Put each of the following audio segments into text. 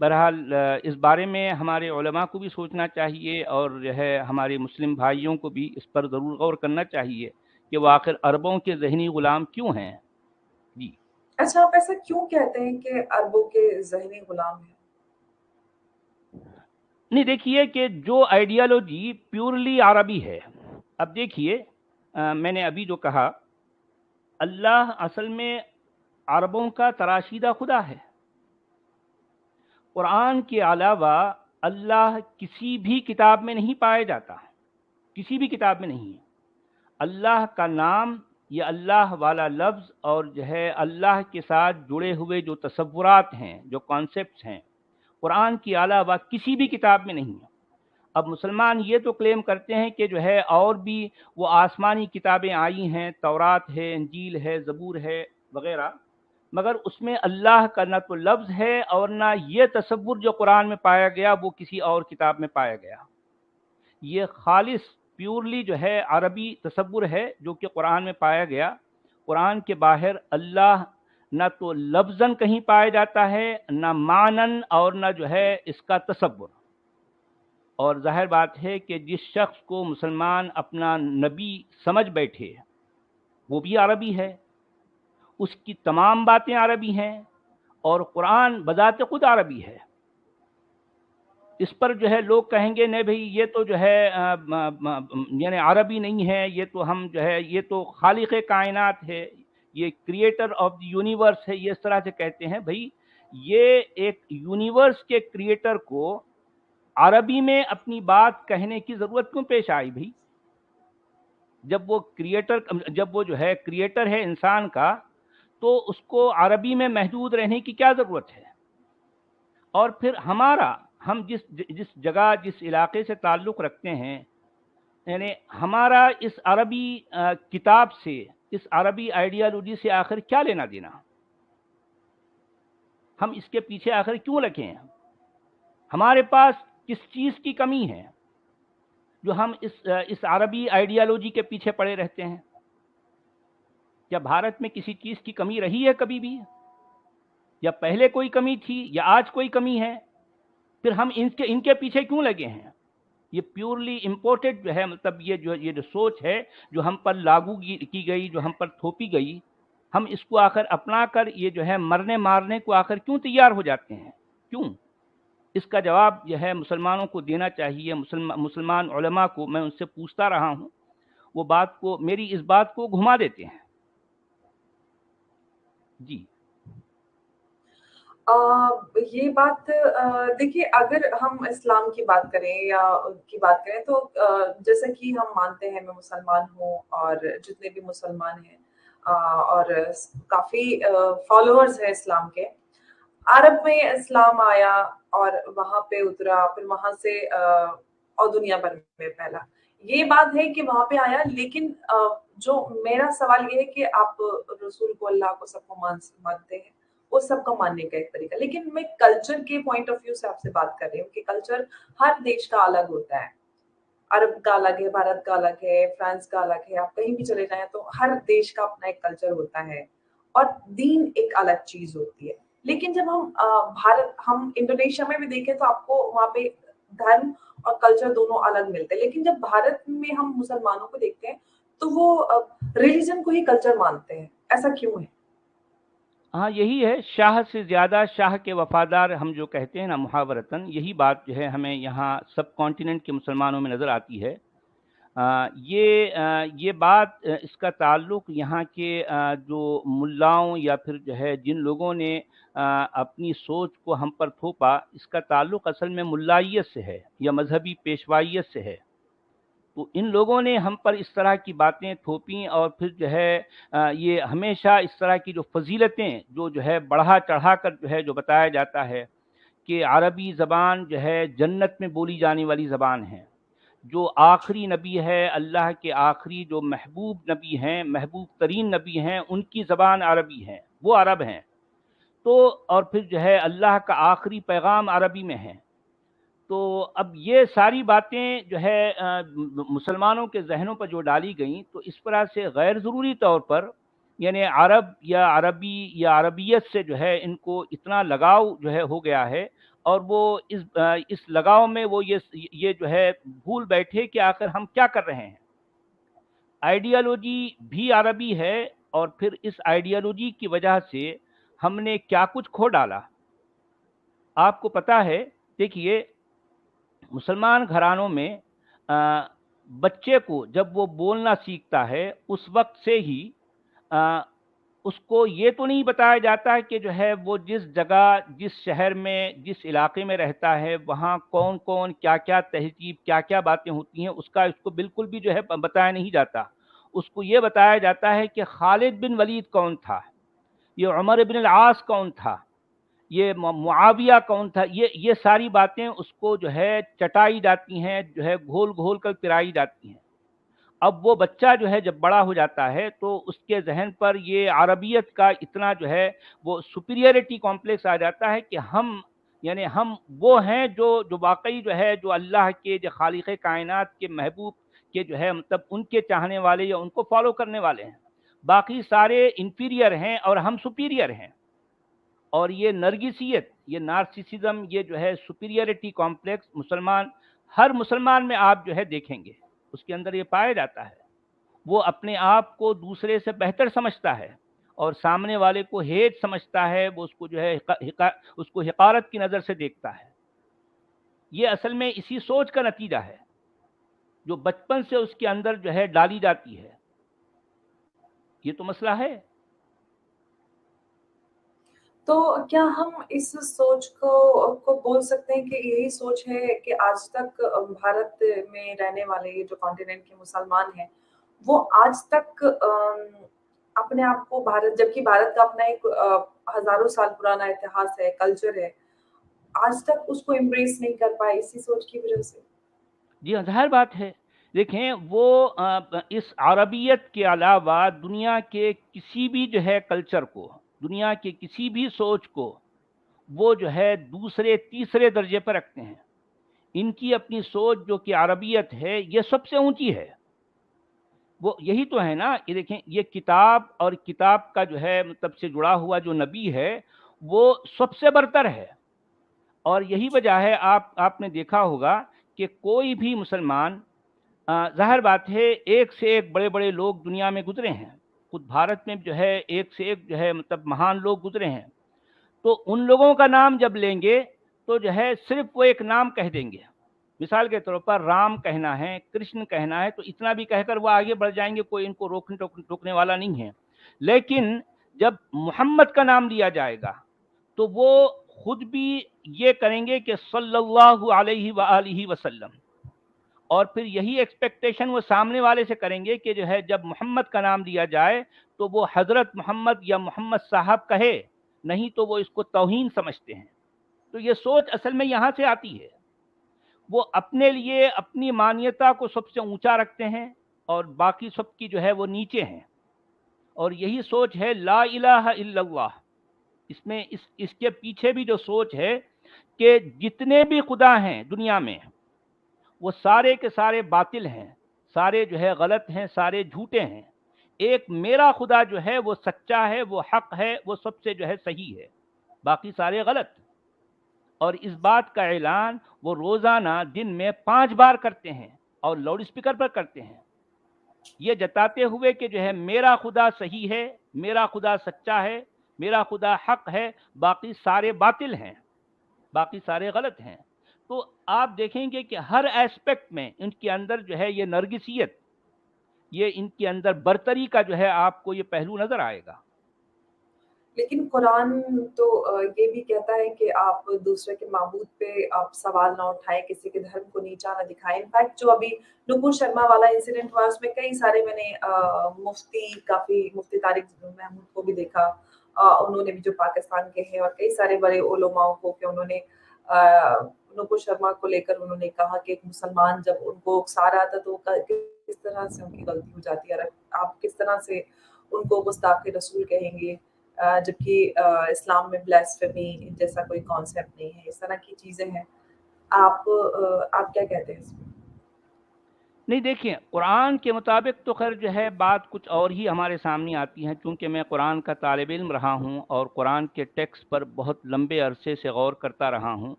بہرحال اس بارے میں ہمارے علماء کو بھی سوچنا چاہیے، اور جو ہے ہمارے مسلم بھائیوں کو بھی اس پر ضرور غور کرنا چاہیے کہ وہ آخر عربوں کے ذہنی غلام کیوں ہیں. جی اچھا، آپ ایسا کیوں کہتے ہیں کہ عربوں کے ذہنی غلام ہیں؟ نہیں، دیکھیے کہ جو آئیڈیالوجی پیورلی عربی ہے، اب دیکھیے میں نے ابھی جو کہا، اللہ اصل میں عربوں کا تراشیدہ خدا ہے. قرآن کے علاوہ اللہ کسی بھی کتاب میں نہیں پایا جاتا، کسی بھی کتاب میں نہیں ہے. اللہ کا نام یا اللہ والا لفظ اور جو ہے اللہ کے ساتھ جڑے ہوئے جو تصورات ہیں، جو کانسیپٹس ہیں، قرآن کے علاوہ کسی بھی کتاب میں نہیں ہے. اب مسلمان یہ تو کلیم کرتے ہیں کہ جو ہے اور بھی وہ آسمانی کتابیں آئی ہیں، تورات ہے، انجیل ہے، زبور ہے وغیرہ، مگر اس میں اللہ کا نہ تو لفظ ہے اور نہ یہ تصور جو قرآن میں پایا گیا وہ کسی اور کتاب میں پایا گیا. یہ خالص پیورلی جو ہے عربی تصور ہے جو کہ قرآن میں پایا گیا. قرآن کے باہر اللہ نہ تو لفظاً کہیں پایا جاتا ہے، نہ معنن، اور نہ جو ہے اس کا تصور. اور ظاہر بات ہے کہ جس شخص کو مسلمان اپنا نبی سمجھ بیٹھے وہ بھی عربی ہے، اس کی تمام باتیں عربی ہیں، اور قرآن بذات خود عربی ہے. اس پر جو ہے لوگ کہیں گے نہیں بھئی یہ تو جو ہے یعنی عربی نہیں ہے، یہ تو ہم جو ہے یہ تو خالق کائنات ہے، یہ کریٹر آف دی یونیورس ہے، یہ اس طرح سے کہتے ہیں. بھئی یہ ایک یونیورس کے کریٹر کو عربی میں اپنی بات کہنے کی ضرورت کیوں پیش آئی بھئی؟ جب وہ جو ہے کریٹر ہے انسان کا، تو اس کو عربی میں محدود رہنے کی کیا ضرورت ہے؟ اور پھر ہم جس جگہ جس علاقے سے تعلق رکھتے ہیں، یعنی ہمارا اس عربی کتاب سے، اس عربی آئیڈیالوجی سے آخر کیا لینا دینا؟ ہم اس کے پیچھے آخر کیوں لگے ہیں؟ ہمارے پاس کس چیز کی کمی ہے جو ہم اس عربی آئیڈیالوجی کے پیچھے پڑے رہتے ہیں؟ کیا بھارت میں کسی چیز کی کمی رہی ہے کبھی بھی؟ یا پہلے کوئی کمی تھی یا آج کوئی کمی ہے؟ پھر ہم ان کے پیچھے کیوں لگے ہیں؟ یہ پیورلی امپورٹڈ جو ہے، مطلب یہ جو سوچ ہے جو ہم پر لاگو کی گئی، جو ہم پر تھوپی گئی، ہم اس کو آخر اپنا کر یہ جو ہے مرنے مارنے کو آخر کیوں تیار ہو جاتے ہیں؟ کیوں؟ اس کا جواب جو ہے مسلمانوں کو دینا چاہیے. مسلمان علماء کو میں ان سے پوچھتا رہا ہوں، وہ میری اس بات کو گھما دیتے ہیں. جی یہ بات دیکھیے، اگر ہم اسلام کی بات کریں یا کی بات کریں تو جیسا کہ ہم مانتے ہیں، میں مسلمان ہوں اور جتنے بھی مسلمان ہیں اور کافی فالوورز ہیں اسلام کے. عرب میں اسلام آیا اور وہاں پہ اترا، پھر وہاں سے اور دنیا بھر میں پھیلا. یہ بات ہے کہ وہاں پہ آیا، لیکن جو میرا سوال یہ ہے کہ آپ رسول کو، اللہ کو، سب کو مانتے ہیں، وہ سب کا ماننے کا ایک طریقہ، لیکن میں کلچر کے پوائنٹ آف ویو سے آپ سے بات کر رہی ہوں کہ کلچر ہر دیش کا الگ ہوتا ہے. عرب کا الگ ہے، بھارت کا الگ ہے، فرانس کا الگ ہے، آپ کہیں بھی چلے جائیں تو ہر دیش کا اپنا ایک کلچر ہوتا ہے، اور دین ایک الگ چیز ہوتی ہے. لیکن جب ہم انڈونیشیا میں بھی دیکھیں تو آپ کو وہاں پہ دھرم اور کلچر دونوں الگ ملتے ہیں. لیکن جب بھارت میں ہم مسلمانوں کو دیکھتے ہیں تو وہ ریلیجن کو ہی کلچر مانتے ہیں. ایسا کیوں ہے؟ ہاں، یہی ہے، شاہ سے زیادہ شاہ کے وفادار ہم جو کہتے ہیں نا محاورتاً، یہی بات جو ہے ہمیں یہاں سب کانٹیننٹ کے مسلمانوں میں نظر آتی ہے. یہ بات، اس کا تعلق یہاں کے جو ملاؤں یا پھر جو ہے جن لوگوں نے اپنی سوچ کو ہم پر تھوپا، اس کا تعلق اصل میں ملائیت سے ہے یا مذہبی پیشوائیت سے ہے. تو ان لوگوں نے ہم پر اس طرح کی باتیں تھوپیں، اور پھر جو ہے یہ ہمیشہ اس طرح کی جو فضیلتیں جو ہے بڑھا چڑھا کر جو ہے جو بتایا جاتا ہے کہ عربی زبان جو ہے جنت میں بولی جانے والی زبان ہے، جو آخری نبی ہے، اللہ کے آخری جو محبوب نبی ہیں، محبوب ترین نبی ہیں، ان کی زبان عربی ہے، وہ عرب ہیں. تو اور پھر جو ہے اللہ کا آخری پیغام عربی میں ہے. تو اب یہ ساری باتیں جو ہے مسلمانوں کے ذہنوں پر جو ڈالی گئیں، تو اس طرح سے غیر ضروری طور پر یعنی عرب یا عربی یا عربیت سے جو ہے ان کو اتنا لگاؤ جو ہے ہو گیا ہے، اور وہ اس لگاؤ میں وہ یہ جو ہے بھول بیٹھے کہ آخر ہم کیا کر رہے ہیں۔ آئیڈیالوجی بھی عربی ہے، اور پھر اس آئیڈیالوجی کی وجہ سے ہم نے کیا کچھ کھو ڈالا۔ آپ کو پتا ہے، دیکھیے مسلمان گھرانوں میں بچے کو جب وہ بولنا سیکھتا ہے اس وقت سے ہی اس کو یہ تو نہیں بتایا جاتا ہے کہ جو ہے وہ جس جگہ، جس شہر میں، جس علاقے میں رہتا ہے وہاں کون کون کیا کیا تہذیب، کیا کیا باتیں ہوتی ہیں، اس کو بالکل بھی جو ہے بتایا نہیں جاتا۔ اس کو یہ بتایا جاتا ہے کہ خالد بن ولید کون تھا، یہ عمر بن العاص کون تھا، یہ معاویہ کون تھا، یہ ساری باتیں اس کو جو ہے چٹائی جاتی ہیں، جو ہے گھول گھول کر پرائی جاتی ہیں۔ اب وہ بچہ جو ہے جب بڑا ہو جاتا ہے تو اس کے ذہن پر یہ عربیت کا اتنا جو ہے وہ سپیریئرٹی کمپلیکس آ جاتا ہے کہ ہم وہ ہیں جو واقعی جو ہے جو اللہ کے، جو خالق کائنات کے محبوب کے جو ہے مطلب ان کے چاہنے والے یا ان کو فالو کرنے والے ہیں، باقی سارے انفیریئر ہیں اور ہم سپیریئر ہیں۔ اور یہ نرگسیت، یہ نارسیسزم، یہ جو ہے سپیریئرٹی کمپلیکس ہر مسلمان میں آپ جو ہے دیکھیں گے، اس کے اندر یہ پایا جاتا ہے۔ وہ اپنے آپ کو دوسرے سے بہتر سمجھتا ہے اور سامنے والے کو ہیٹ سمجھتا ہے، وہ اس کو جو ہے اس کو حقارت کی نظر سے دیکھتا ہے۔ یہ اصل میں اسی سوچ کا نتیجہ ہے جو بچپن سے اس کے اندر جو ہے ڈالی جاتی ہے۔ یہ تو مسئلہ ہے۔ تو کیا ہم اس سوچ کو بول سکتے ہیں کہ یہی سوچ ہے کہ آج تک بھارت میں رہنے والے جو کانٹیننٹ کے مسلمان ہیں وہ آج تک اپنے آپ کو جبکہ بھارت کا اپنا ایک ہزاروں سال پرانا اتہاس ہے، کلچر ہے، آج تک اس کو امبریس نہیں کر پائے اسی سوچ کی وجہ سے؟ جی ظاہر بات ہے، دیکھیں وہ اس عربیت کے علاوہ دنیا کے کسی بھی جو ہے کلچر کو، دنیا کے کسی بھی سوچ کو وہ جو ہے دوسرے تیسرے درجے پر رکھتے ہیں۔ ان کی اپنی سوچ جو کہ عربیت ہے یہ سب سے اونچی ہے۔ وہ یہی تو ہے نا، یہ دیکھیں یہ کتاب اور کتاب کا جو ہے مطلب سے جڑا ہوا جو نبی ہے وہ سب سے برتر ہے۔ اور یہی وجہ ہے، آپ نے دیکھا ہوگا کہ کوئی بھی مسلمان، ظاہر بات ہے ایک سے ایک بڑے بڑے لوگ دنیا میں گزرے ہیں، خود بھارت میں جو ہے ایک سے ایک جو ہے مطلب مہان لوگ گزرے ہیں، تو ان لوگوں کا نام جب لیں گے تو جو ہے صرف وہ ایک نام کہہ دیں گے۔ مثال کے طور پر رام کہنا ہے، کرشن کہنا ہے، تو اتنا بھی کہہ کر وہ آگے بڑھ جائیں گے، کوئی ان کو روکنے والا نہیں ہے۔ لیکن جب محمد کا نام لیا جائے گا تو وہ خود بھی یہ کریں گے کہ صلی اللہ علیہ وآلہ وسلم، اور پھر یہی ایکسپیکٹیشن وہ سامنے والے سے کریں گے کہ جو ہے جب محمد کا نام لیا جائے تو وہ حضرت محمد یا محمد صاحب کہے، نہیں تو وہ اس کو توہین سمجھتے ہیں۔ تو یہ سوچ اصل میں یہاں سے آتی ہے۔ وہ اپنے لیے اپنی مانیتا کو سب سے اونچا رکھتے ہیں اور باقی سب کی جو ہے وہ نیچے ہیں، اور یہی سوچ ہے لا الہ الا اللہ۔ اس کے پیچھے بھی جو سوچ ہے کہ جتنے بھی خدا ہیں دنیا میں وہ سارے کے سارے باطل ہیں، سارے جو ہے غلط ہیں، سارے جھوٹے ہیں۔ ایک میرا خدا جو ہے وہ سچا ہے، وہ حق ہے، وہ سب سے جو ہے صحیح ہے، باقی سارے غلط۔ اور اس بات کا اعلان وہ روزانہ دن میں 5 بار کرتے ہیں اور لاؤڈ اسپیکر پر کرتے ہیں، یہ جتاتے ہوئے کہ جو ہے میرا خدا صحیح ہے، میرا خدا سچا ہے، میرا خدا حق ہے، باقی سارے باطل ہیں، باقی سارے غلط ہیں۔ تو آپ دیکھیں گے کہ ہر ایسپیکٹ میں ان کے اندر جو ہے یہ نرگسیت، یہ ان کے اندر برتری کا جو ہے آپ کو یہ پہلو نظر آئے گا۔ لیکن قرآن تو یہ بھی کہتا ہے کہ آپ دوسرے کے معبود پہ آپ سوال نہ اٹھائیں، کسی کے دھرم کو نیچا نہ دکھائیں۔ انفیکٹ جو ابھی نپور شرما والا انسیڈنٹ ہوا اس میں کئی سارے میں نے مفتی طارق محمود کو بھی دیکھا، انہوں نے بھی جو پاکستان کے ہیں، اور کئی سارے بڑے علماء کو کہ انہوں نے نپور شرما کو لے کر انہوں نے کہا کہ ایک مسلمان جب ان کو اکسا رہا تھا تو کس طرح سے ان کی غلطی ہو جاتی ہے، آپ کس طرح سے ان کو گستاخ رسول کہیں گے، جبکہ اسلام میں بلیسفیمی جیسا کوئی کانسیپٹ نہیں ہے، اس طرح کی چیزیں ہیں۔ آپ کیا کہتے ہیں اس میں؟ نہیں دیکھیں، قرآن کے مطابق تو خیر جو ہے بات کچھ اور ہی ہمارے سامنے آتی ہے، چونکہ میں قرآن کا طالب علم رہا ہوں اور قرآن کے ٹیکسٹ پر بہت لمبے عرصے سے غور کرتا رہا ہوں،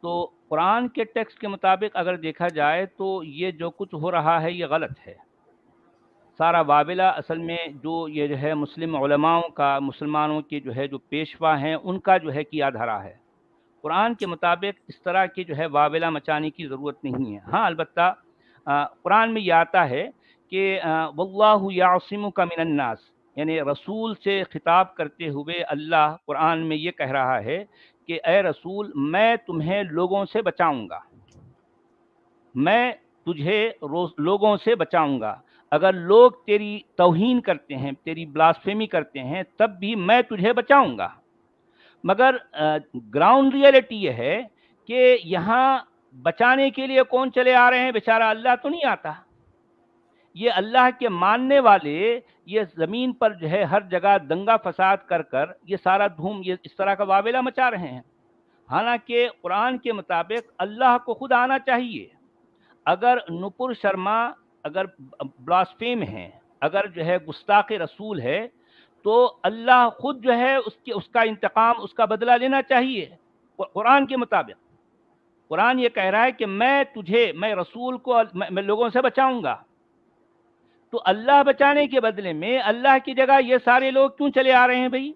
تو قرآن کے ٹیکسٹ کے مطابق اگر دیکھا جائے تو یہ جو کچھ ہو رہا ہے یہ غلط ہے. سارا وابلہ اصل میں جو ہے مسلم علماؤں کا، مسلمانوں کے جو پیشوا ہیں ان کا کیا دھرا ہے. قرآن کے مطابق اس طرح کی وابلہ مچانے کی ضرورت نہیں ہے. ہاں البتہ قرآن میں یہ آتا ہے کہ واللہ یعصمک من الناس، یعنی رسول سے خطاب کرتے ہوئے اللہ قرآن میں یہ کہہ رہا ہے کہ اے رسول میں تمہیں لوگوں سے بچاؤں گا، میں تجھے لوگوں سے بچاؤں گا. اگر لوگ تیری توہین کرتے ہیں، تیری بلاسفیمی کرتے ہیں، تب بھی میں تجھے بچاؤں گا. مگر گراؤنڈ ریئلٹی یہ ہے کہ یہاں بچانے کے لیے کون چلے آ رہے ہیں؟ بیچارہ اللہ تو نہیں آتا. یہ اللہ کے ماننے والے یہ زمین پر ہر جگہ دنگا فساد کر کر یہ سارا دھوم یہ اس طرح کا وابلہ مچا رہے ہیں. حالانکہ قرآن کے مطابق اللہ کو خود آنا چاہیے. اگر نپر شرما اگر بلاسفیم ہے، اگر گستاخ رسول ہے، تو اللہ خود اس کا انتقام، اس کا بدلہ لینا چاہیے. قرآن کے مطابق قرآن یہ کہہ رہا ہے کہ میں رسول کو میں لوگوں سے بچاؤں گا. تو اللہ بچانے کے بدلے میں اللہ کی جگہ یہ سارے لوگ کیوں چلے آ رہے ہیں بھائی؟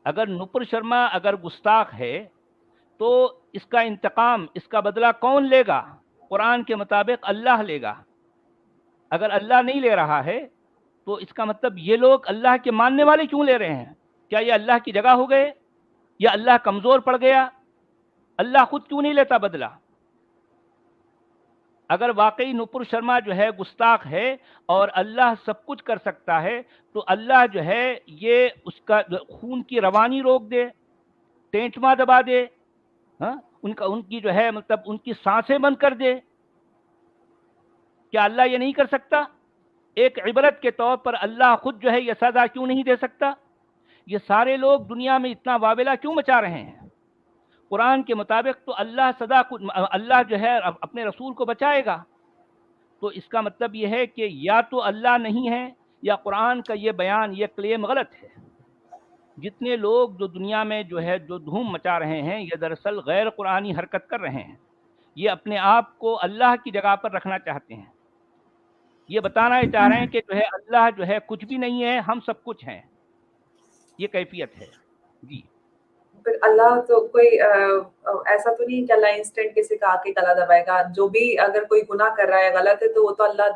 اگر نپر شرما اگر گستاخ ہے تو اس کا انتقام، اس کا بدلہ کون لے گا؟ قرآن کے مطابق اللہ لے گا. اگر اللہ نہیں لے رہا ہے تو اس کا مطلب یہ لوگ اللہ کے ماننے والے کیوں لے رہے ہیں؟ کیا یہ اللہ کی جگہ ہو گئے یا اللہ کمزور پڑ گیا؟ اللہ خود کیوں نہیں لیتا بدلہ؟ اگر واقعی نپر شرما گستاخ ہے اور اللہ سب کچھ کر سکتا ہے تو اللہ یہ اس کا خون کی روانی روک دے، ٹینٹما دبا دے، ان کی مطلب ان کی سانسیں بند کر دے. کیا اللہ یہ نہیں کر سکتا؟ ایک عبرت کے طور پر اللہ خود یہ سزا کیوں نہیں دے سکتا؟ یہ سارے لوگ دنیا میں اتنا وابلہ کیوں مچا رہے ہیں؟ قرآن کے مطابق تو اللہ اپنے رسول کو بچائے گا. تو اس کا مطلب یہ ہے کہ یا تو اللہ نہیں ہے یا قرآن کا یہ بیان، یہ کلیم غلط ہے. جتنے لوگ جو دنیا میں جو دھوم مچا رہے ہیں یہ دراصل غیر قرآنی حرکت کر رہے ہیں. یہ اپنے آپ کو اللہ کی جگہ پر رکھنا چاہتے ہیں. یہ بتانا چاہ رہے ہیں کہ اللہ کچھ بھی نہیں ہے، ہم سب کچھ ہیں. یہ کیفیت ہے. جی پھر اللہ تو کوئی ایسا تو نہیں کہ اللہ انسٹنٹ کسی کا آ کے گلا دبائے گا. جو بھی اگر کوئی گناہ کر رہا ہے، غلط ہے، تو وہ تو اللہ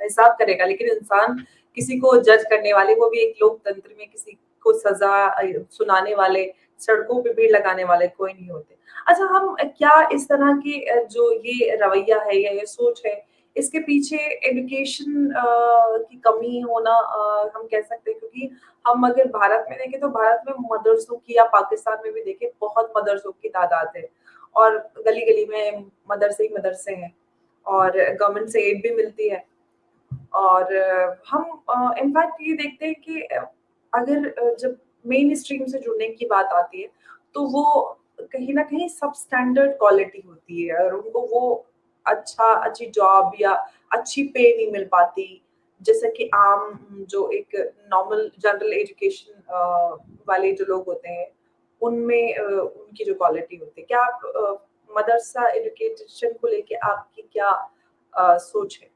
حساب کرے گا. لیکن انسان کسی کو جج کرنے والے، وہ بھی ایک لوک تنتر میں کسی کو سزا سنانے والے، سڑکوں پہ بھیڑ لگانے والے کوئی نہیں ہوتے. اچھا، ہم کیا اس طرح کی جو یہ رویہ ہے یا یہ سوچ ہے، اس کے پیچھے ایجوکیشن کی کمی ہونا ہم کہہ سکتے ہیں؟ کیونکہ ہم اگر بھارت میں دیکھیں تو بھارت میں مدرسوں کی، یا پاکستان میں بھی دیکھیں، بہت مدرسوں کی تعداد ہے، اور گلی گلی میں مدرسے ہی مدرسے ہیں، اور گورنمنٹ سے ایڈ بھی ملتی ہے. اور ہم انفیکٹ یہ دیکھتے ہیں کہ اگر جب مین اسٹریم سے جڑنے کی بات آتی ہے تو وہ کہیں نہ کہیں سب اسٹینڈرڈ کوالٹی ہوتی ہے، اور ان کو وہ اچھی جاب یا اچھی پے نہیں مل پاتی جیسا کہ عام جو ایک نارمل جنرل ایجوکیشن والے جو لوگ ہوتے ہیں ان میں ان کی جو کوالٹی ہوتی ہے. کیا آپ مدرسہ ایجوکیشن کو لے کے آپ کی کیا سوچ ہے؟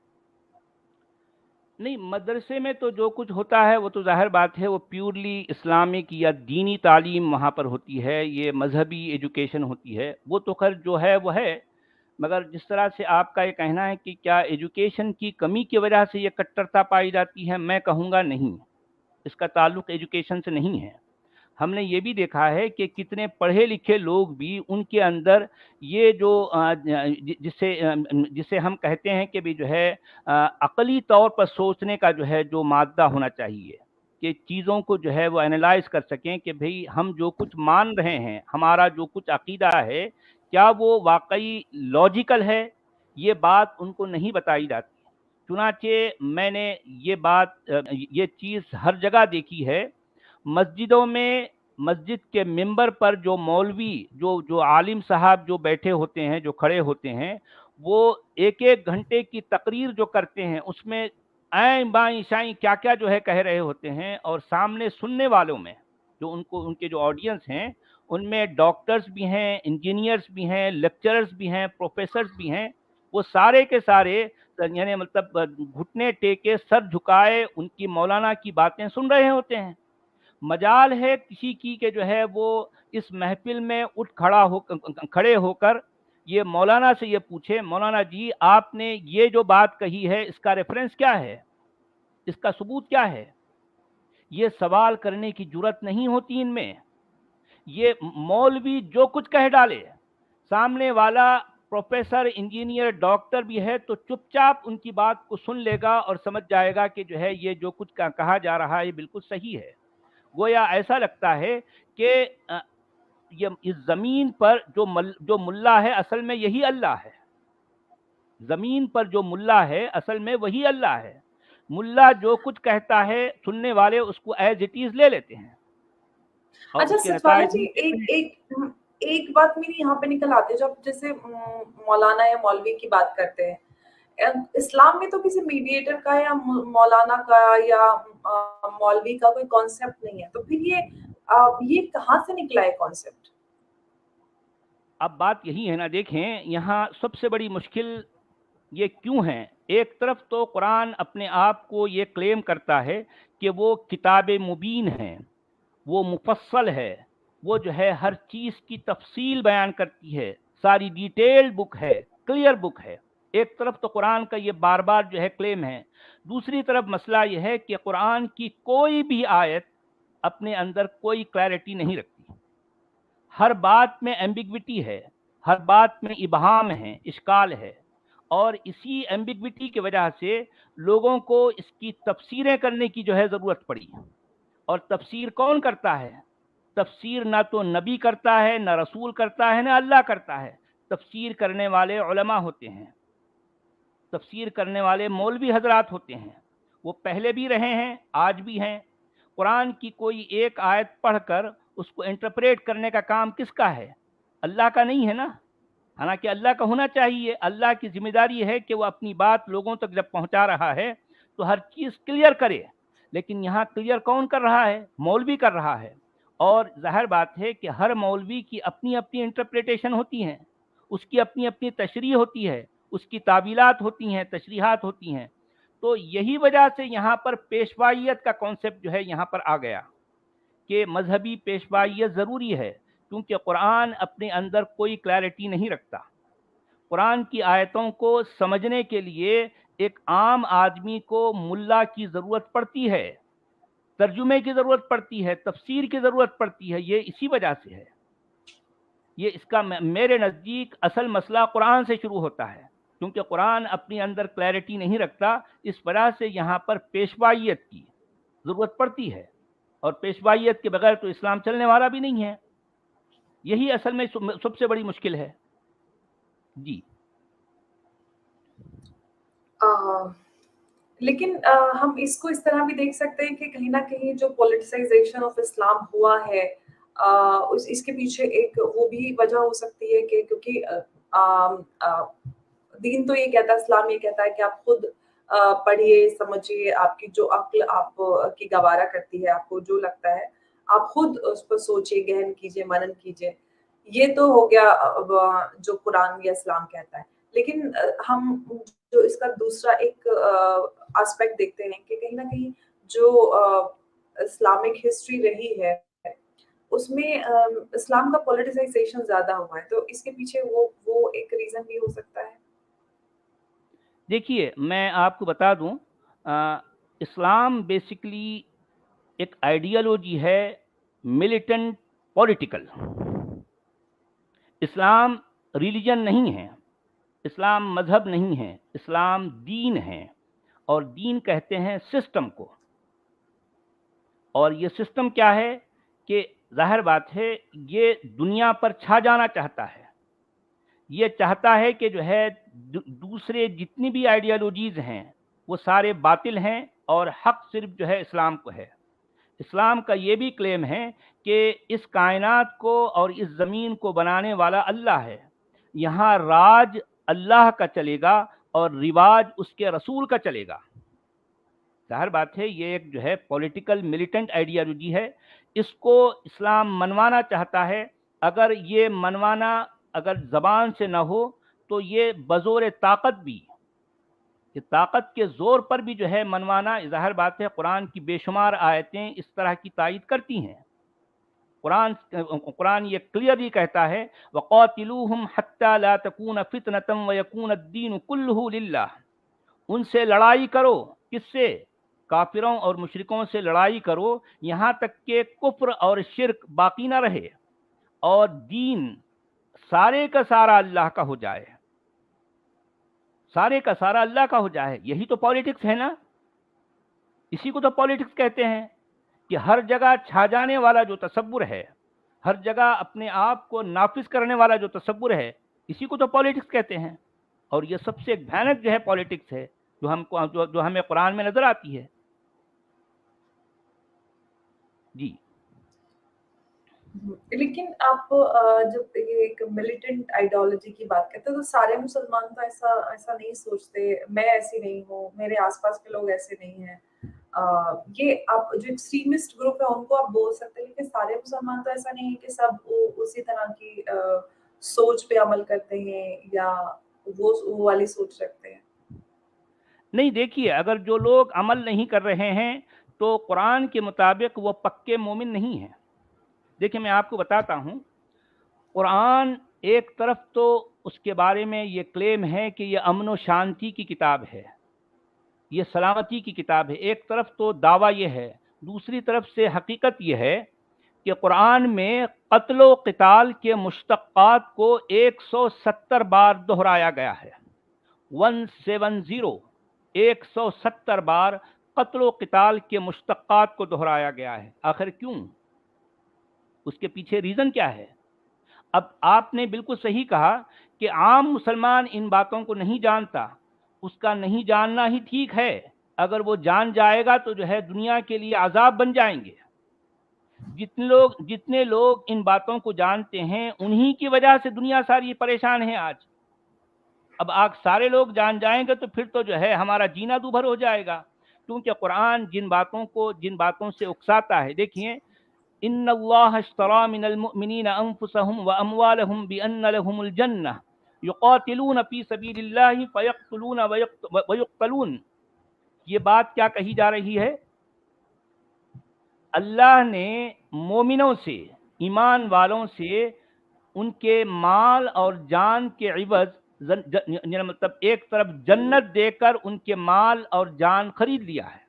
نہیں، مدرسے میں تو جو کچھ ہوتا ہے وہ تو ظاہر بات ہے، وہ پیورلی اسلامک یا دینی تعلیم وہاں پر ہوتی ہے، یہ مذہبی ایجوکیشن ہوتی ہے. وہ تو خیر جو ہے وہ ہے. مگر جس طرح سے آپ کا یہ کہنا ہے کہ کیا ایجوکیشن کی کمی کی وجہ سے یہ کٹرتا پائی جاتی ہے، میں کہوں گا نہیں. اس کا تعلق ایجوکیشن سے نہیں ہے. ہم نے یہ بھی دیکھا ہے کہ کتنے پڑھے لکھے لوگ بھی ان کے اندر یہ جو جسے ہم کہتے ہیں کہ بھی عقلی طور پر سوچنے کا جو مادہ ہونا چاہیے، کہ چیزوں کو وہ اینالائز کر سکیں کہ بھئی ہم جو کچھ مان رہے ہیں، ہمارا جو کچھ عقیدہ ہے، کیا وہ واقعی لاجیکل ہے؟ یہ بات ان کو نہیں بتائی جاتی. چنانچہ میں نے یہ چیز ہر جگہ دیکھی ہے. مسجدوں میں، مسجد کے ممبر پر جو مولوی، جو عالم صاحب جو بیٹھے ہوتے ہیں، جو کھڑے ہوتے ہیں، وہ ایک ایک گھنٹے کی تقریر جو کرتے ہیں اس میں آئیں بائیں شائیں کیا کہہ رہے ہوتے ہیں، اور سامنے سننے والوں میں جو ان کے جو آڈینس ہیں ان میں ڈاکٹرز بھی ہیں، انجینئرز بھی ہیں، لیکچررز بھی ہیں، پروفیسرز بھی ہیں. وہ سارے کے سارے یعنی مطلب گھٹنے ٹیکے سر جھکائے ان کی مولانا کی باتیں سن رہے ہوتے ہیں. مجال ہے کسی کی کہ جو ہے وہ اس محفل میں اٹھ کھڑے ہو کر یہ مولانا سے یہ پوچھے، مولانا جی آپ نے یہ جو بات کہی ہے اس کا ریفرنس کیا ہے، اس کا ثبوت کیا ہے؟ یہ سوال کرنے کی جرت نہیں ہوتی ان میں. یہ مولوی جو کچھ کہہ ڈالے، سامنے والا پروفیسر، انجینئر، ڈاکٹر بھی ہے تو چپ چاپ ان کی بات کو سن لے گا اور سمجھ جائے گا کہ جو ہے یہ جو کچھ کہا جا رہا ہے یہ بالکل صحیح ہے. گویا ایسا لگتا ہے کہ یہ اس زمین پر جو ملا ہے اصل میں یہی اللہ ہے. زمین پر جو ملا ہے اصل میں وہی اللہ ہے. ملا جو کچھ کہتا ہے سننے والے اس کو ایز اٹ از لے لیتے ہیں اور اچھا اس کے سچوالا نتائج جی، ایک بات میری یہاں پہ نکل آتی ہے. جب جیسے مولانا یا مولوی کی بات کرتے ہیں، اسلام میں تو کسی میڈیٹر کا یا مولانا کا یا مولوی کا کوئی کانسیپٹ نہیں ہے، تو پھر یہ کہاں سے نکلا ہے کانسیپٹ؟ اب بات یہی ہے نا، دیکھیں یہاں سب سے بڑی مشکل یہ کیوں ہے. ایک طرف تو قرآن اپنے آپ کو یہ کلیم کرتا ہے کہ وہ کتاب مبین ہے، وہ مفصل ہے، وہ جو ہے ہر چیز کی تفصیل بیان کرتی ہے، ساری ڈیٹیل بک ہے، کلیئر بک ہے. ایک طرف تو قرآن کا یہ بار بار جو ہے کلیم ہے. دوسری طرف مسئلہ یہ ہے کہ قرآن کی کوئی بھی آیت اپنے اندر کوئی کلیئرٹی نہیں رکھتی. ہر بات میں ایمبیگوٹی ہے، ہر بات میں ابہام ہے، اشکال ہے. اور اسی ایمبیگوٹی کی وجہ سے لوگوں کو اس کی تفسیریں کرنے کی جو ہے ضرورت پڑی. اور تفسیر کون کرتا ہے؟ تفسیر نہ تو نبی کرتا ہے، نہ رسول کرتا ہے، نہ اللہ کرتا ہے. تفسیر کرنے والے علماء ہوتے ہیں، تفسیر کرنے والے مولوی حضرات ہوتے ہیں. وہ پہلے بھی رہے ہیں، آج بھی ہیں. قرآن کی کوئی ایک آیت پڑھ کر اس کو انٹرپریٹ کرنے کا کام کس کا ہے؟ اللہ کا نہیں ہے نا. حالانکہ اللہ کا ہونا چاہیے. اللہ کی ذمہ داری ہے کہ وہ اپنی بات لوگوں تک جب پہنچا رہا ہے تو ہر چیز کلیئر کرے. لیکن یہاں کلیئر کون کر رہا ہے؟ مولوی کر رہا ہے. اور ظاہر بات ہے کہ ہر مولوی کی اپنی اپنی انٹرپریٹیشن ہوتی ہیں، اس کی اپنی اپنی تشریح ہوتی ہے، اس کی تعویلات ہوتی ہیں، تشریحات ہوتی ہیں. تو یہی وجہ سے یہاں پر پیشوائیت کا کانسیپٹ جو ہے یہاں پر آ گیا کہ مذہبی پیشوائیت ضروری ہے، کیونکہ قرآن اپنے اندر کوئی کلیئرٹی نہیں رکھتا. قرآن کی آیتوں کو سمجھنے کے لیے ایک عام آدمی کو ملا کی ضرورت پڑتی ہے، ترجمے کی ضرورت پڑتی ہے، تفسیر کی ضرورت پڑتی ہے. یہ اسی وجہ سے ہے. یہ اس کا میرے نزدیک اصل مسئلہ قرآن سے شروع ہوتا ہے، کیونکہ قرآن اپنے اندر کلیئرٹی نہیں رکھتا. اس وجہ سے یہاں پر پیشوائیت کی ضرورت پڑتی ہے، اور پیشوائیت کے بغیر تو اسلام چلنے والا بھی نہیں ہے. یہی اصل میں سب سے بڑی مشکل ہے. جی لیکن ہم اس کو اس طرح بھی دیکھ سکتے ہیں کہ کہیں نہ کہیں جو پولیٹیسائزیشن آف اسلام ہوا ہے، اس کے پیچھے ایک وہ بھی وجہ ہو سکتی ہے کہ کیونکہ دین تو یہ کہتا ہے، اسلام یہ کہتا ہے کہ آپ خود پڑھیے، سمجھیے، آپ کی جو عقل آپ کی گوارا کرتی ہے، آپ کو جو لگتا ہے آپ خود اس پر سوچیے، گہن کیجیے، منن کیجیے. یہ تو ہو گیا جو قرآن یا اسلام کہتا ہے. لیکن ہم جو اس کا دوسرا ایک آسپیکٹ دیکھتے ہیں کہ کہیں نہ کہیں جو اسلامک ہسٹری رہی ہے اس میں اسلام کا پولیٹیسائزیشن زیادہ ہوا ہے، تو اس کے پیچھے وہ ایک ریزن بھی ہو سکتا ہے. دیکھیے میں آپ کو بتا دوں، اسلام بیسیکلی ایک آئیڈیالوجی ہے، ملیٹنٹ پولیٹیکل. اسلام ریلیجن نہیں ہے، اسلام مذہب نہیں ہے، اسلام دین ہے. اور دین کہتے ہیں سسٹم کو. اور یہ سسٹم کیا ہے کہ ظاہر بات ہے یہ دنیا پر چھا جانا چاہتا ہے. یہ چاہتا ہے کہ جو ہے دوسرے جتنی بھی آئیڈیالوجیز ہیں وہ سارے باطل ہیں اور حق صرف جو ہے اسلام کو ہے. اسلام کا یہ بھی کلیم ہے کہ اس کائنات کو اور اس زمین کو بنانے والا اللہ ہے. یہاں راج اللہ کا چلے گا اور رواج اس کے رسول کا چلے گا. ظاہر بات ہے یہ ایک جو ہے پولیٹیکل ملیٹنٹ آئیڈیالوجی ہے. اس کو اسلام منوانا چاہتا ہے اگر یہ منوانا اگر زبان سے نہ ہو تو یہ بزور طاقت بھی، کہ طاقت کے زور پر بھی جو ہے منوانا، ظاہر بات ہے قرآن کی بے شمار آیتیں اس طرح کی تائید کرتی ہیں۔ قرآن یہ کلیئرلی کہتا ہے وَقَاتِلُوهُمْ حَتَّى لَا تَكُونَ فِتْنَةً وَيَكُونَ الدِّينُ كُلُّهُ لِلَّهِ، ان سے لڑائی کرو، کس سے؟ کافروں اور مشرکوں سے لڑائی کرو، یہاں تک کہ کفر اور شرک باقی نہ رہے اور دین سارے کا سارا اللہ کا ہو جائے، سارے کا سارا اللہ کا ہو جائے۔ یہی تو پالیٹکس ہے نا، اسی کو تو پالیٹکس کہتے ہیں، کہ ہر جگہ چھا جانے والا جو تصور ہے، ہر جگہ اپنے آپ کو نافذ کرنے والا جو تصور ہے، اسی کو تو پالیٹکس کہتے ہیں۔ اور یہ سب سے ایک بھیانک جو ہے پالیٹکس ہے جو ہمیں قرآن میں نظر آتی ہے۔ جی لیکن آپ جب یہ ایک ملیٹنٹ آئیڈیالوجی کی بات کرتے ہیں تو سارے مسلمان تو ایسا نہیں سوچتے، میں ایسی نہیں ہوں، میرے آس پاس کے لوگ ایسے نہیں ہیں، یہ آپ جو ایکسٹریمسٹ گروپ ہے ان کو آپ بول سکتے ہیں، لیکن سارے مسلمان تو ایسا نہیں ہے کہ سب اسی طرح کی سوچ پہ عمل کرتے ہیں یا وہ والی سوچ رکھتے ہیں۔ نہیں، دیکھیے اگر جو لوگ عمل نہیں کر رہے ہیں تو قرآن کے مطابق وہ پکے مومن نہیں ہیں۔ دیکھیں میں آپ کو بتاتا ہوں، قرآن ایک طرف تو اس کے بارے میں یہ کلیم ہے کہ یہ امن و شانتی کی کتاب ہے، یہ سلامتی کی کتاب ہے، ایک طرف تو دعویٰ یہ ہے، دوسری طرف سے حقیقت یہ ہے کہ قرآن میں قتل و قتال کے مشتقات کو 170 بار دہرایا گیا ہے، 170 170 بار قتل و قتال کے مشتقات کو دہرایا گیا ہے۔ آخر کیوں؟ اس کے پیچھے ریزن کیا ہے؟ اب آپ نے بالکل صحیح کہا کہ عام مسلمان ان باتوں کو نہیں جانتا، اس کا نہیں جاننا ہی ٹھیک ہے، اگر وہ جان جائے گا تو جو ہے دنیا کے لیے عذاب بن جائیں گے۔ جتنے لوگ ان باتوں کو جانتے ہیں انہی کی وجہ سے دنیا ساری پریشان ہے آج۔ اب آج سارے لوگ جان جائیں گے تو پھر تو جو ہے ہمارا جینا دوبھر ہو جائے گا، کیونکہ قرآن جن باتوں سے اکساتا ہے، دیکھیے ان اللہ اشتری من المؤمنین انفسهم واموالهم بان لهم الجنہ یقاتلون فی سبیل اللہ فیقتلون ویقتلون، یہ بات کیا کہی جا رہی ہے؟ اللہ نے مومنوں سے، ایمان والوں سے ان کے مال اور جان کے عوض مطلب ایک طرف جنت دے کر ان کے مال اور جان خرید لیا ہے۔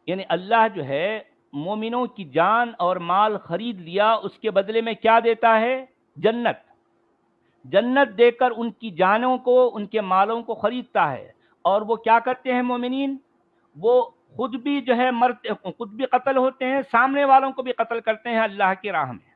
یعنی اللہ جو ہے مومنوں کی جان اور مال خرید لیا، اس کے بدلے میں کیا دیتا ہے؟ جنت دے کر ان کی جانوں کو، ان کے مالوں کو خریدتا ہے۔ اور وہ کیا کرتے ہیں مومنین؟ وہ خود بھی جو ہے خود بھی قتل ہوتے ہیں، سامنے والوں کو بھی قتل کرتے ہیں اللہ کی راہ میں۔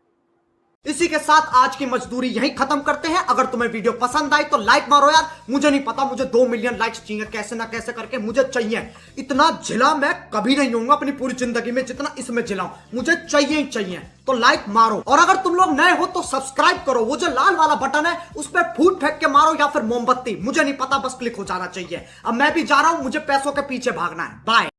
اسی کے ساتھ آج کی مزدوری یہیں ختم کرتے ہیں۔ اگر تمہیں ویڈیو پسند آئی تو لائک مارو یار، مجھے نہیں پتا، مجھے 2 ملین لائکس چاہیے، کیسے نہ کیسے کر کے مجھے چاہیے۔ اتنا جھلا میں کبھی نہیں ہوں گا اپنی پوری زندگی میں جتنا اس میں جھلا ہوں، مجھے چاہیے ہی چاہیے، تو لائک مارو۔ اور اگر تم لوگ نئے ہو تو سبسکرائب کرو، وہ جو لال والا بٹن ہے اس پہ پھوٹ پھینک کے مارو یا پھر موم بتی، مجھے نہیں پتا، بس کلک ہو جانا چاہیے۔ اب میں بھی جا رہا ہوں، مجھے پیسوں کے پیچھے بھاگنا ہے۔ بائے۔